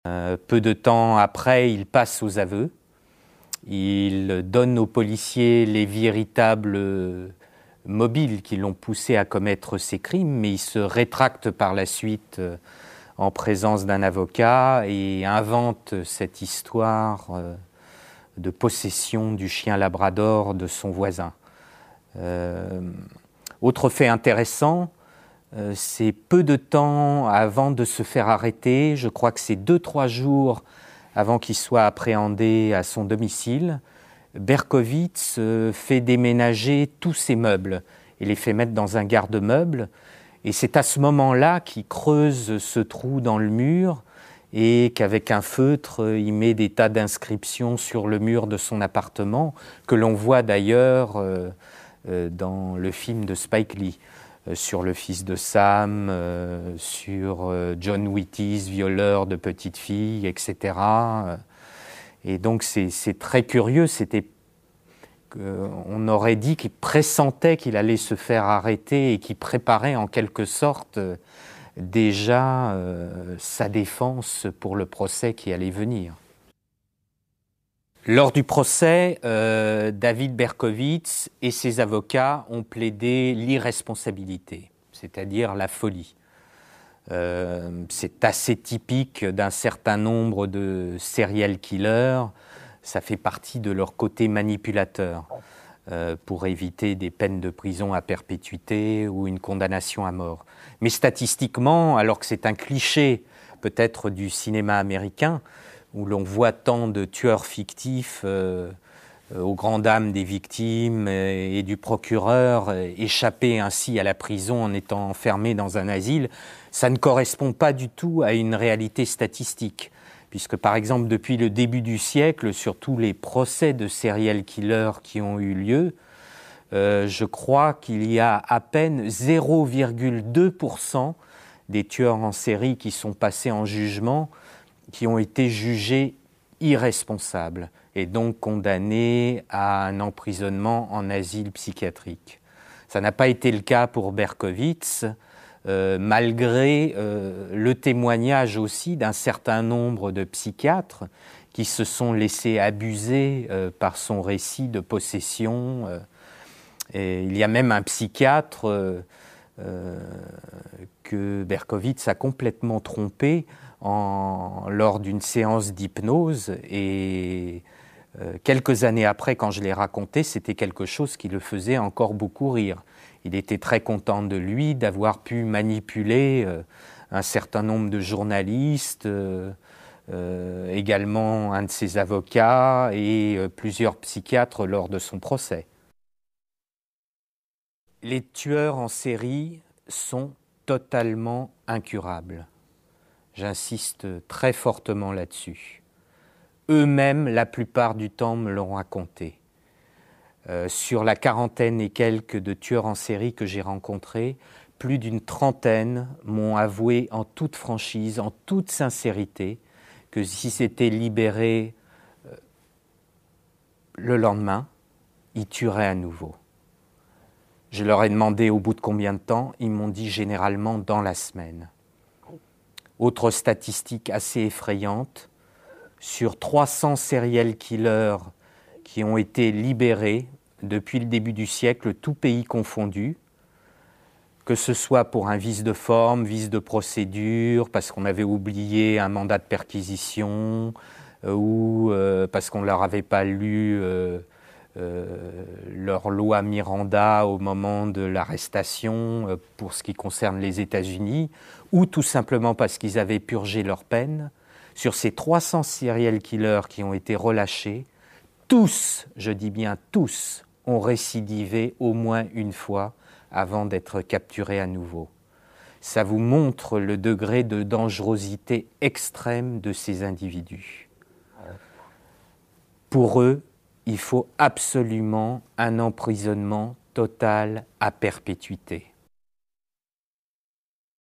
Peu de temps après, il passe aux aveux. Il donne aux policiers les véritables mobiles qui l'ont poussé à commettre ces crimes, mais il se rétracte par la suite en présence d'un avocat et invente cette histoire de possession du chien labrador de son voisin. Autre fait intéressant, c'est peu de temps avant de se faire arrêter, je crois que c'est 2-3 jours avant qu'il soit appréhendé à son domicile, Berkowitz fait déménager tous ses meubles et les fait mettre dans un garde-meubles. Et c'est à ce moment-là qu'il creuse ce trou dans le mur et qu'avec un feutre, il met des tas d'inscriptions sur le mur de son appartement, que l'on voit d'ailleurs dans le film de Spike Lee. Sur le fils de Sam, sur John Wheaties, violeur de petites filles, etc. Et donc c'est très curieux, on aurait dit qu'il pressentait qu'il allait se faire arrêter et qu'il préparait en quelque sorte déjà sa défense pour le procès qui allait venir. Lors du procès, David Berkowitz et ses avocats ont plaidé l'irresponsabilité, c'est-à-dire la folie. C'est assez typique d'un certain nombre de serial killers, ça fait partie de leur côté manipulateur pour éviter des peines de prison à perpétuité ou une condamnation à mort. Mais statistiquement, alors que c'est un cliché peut-être du cinéma américain, où l'on voit tant de tueurs fictifs aux grandes dames des victimes et du procureur échapper ainsi à la prison en étant enfermés dans un asile, ça ne correspond pas du tout à une réalité statistique. Puisque par exemple, depuis le début du siècle, sur tous les procès de serial killers qui ont eu lieu, je crois qu'il y a à peine 0,2% des tueurs en série qui sont passés en jugement qui ont été jugés irresponsables et donc condamnés à un emprisonnement en asile psychiatrique. Ça n'a pas été le cas pour Berkowitz, malgré le témoignage aussi d'un certain nombre de psychiatres qui se sont laissés abuser par son récit de possession. Et il y a même un psychiatre que Berkowitz a complètement trompé lors d'une séance d'hypnose et quelques années après, quand je l'ai raconté, c'était quelque chose qui le faisait encore beaucoup rire. Il était très content de lui, d'avoir pu manipuler un certain nombre de journalistes, également un de ses avocats et plusieurs psychiatres lors de son procès. Les tueurs en série sont totalement incurables. J'insiste très fortement là-dessus. Eux-mêmes, la plupart du temps, me l'ont raconté. Sur la quarantaine et quelques de tueurs en série que j'ai rencontrés, plus d'une trentaine m'ont avoué en toute franchise, en toute sincérité, que si c'était libéré le lendemain, ils tueraient à nouveau. Je leur ai demandé au bout de combien de temps, ils m'ont dit généralement dans la semaine. Autre statistique assez effrayante, sur 300 serial killers qui ont été libérés depuis le début du siècle, tout pays confondu, que ce soit pour un vice de forme, vice de procédure, parce qu'on avait oublié un mandat de perquisition, ou parce qu'on ne leur avait pas lu leur loi Miranda au moment de l'arrestation pour ce qui concerne les États-Unis, ou tout simplement parce qu'ils avaient purgé leur peine. Sur ces 300 serial killers qui ont été relâchés, tous, je dis bien tous, ont récidivé au moins une fois avant d'être capturés à nouveau. Ça vous montre le degré de dangerosité extrême de ces individus. Pour eux, il faut absolument un emprisonnement total à perpétuité.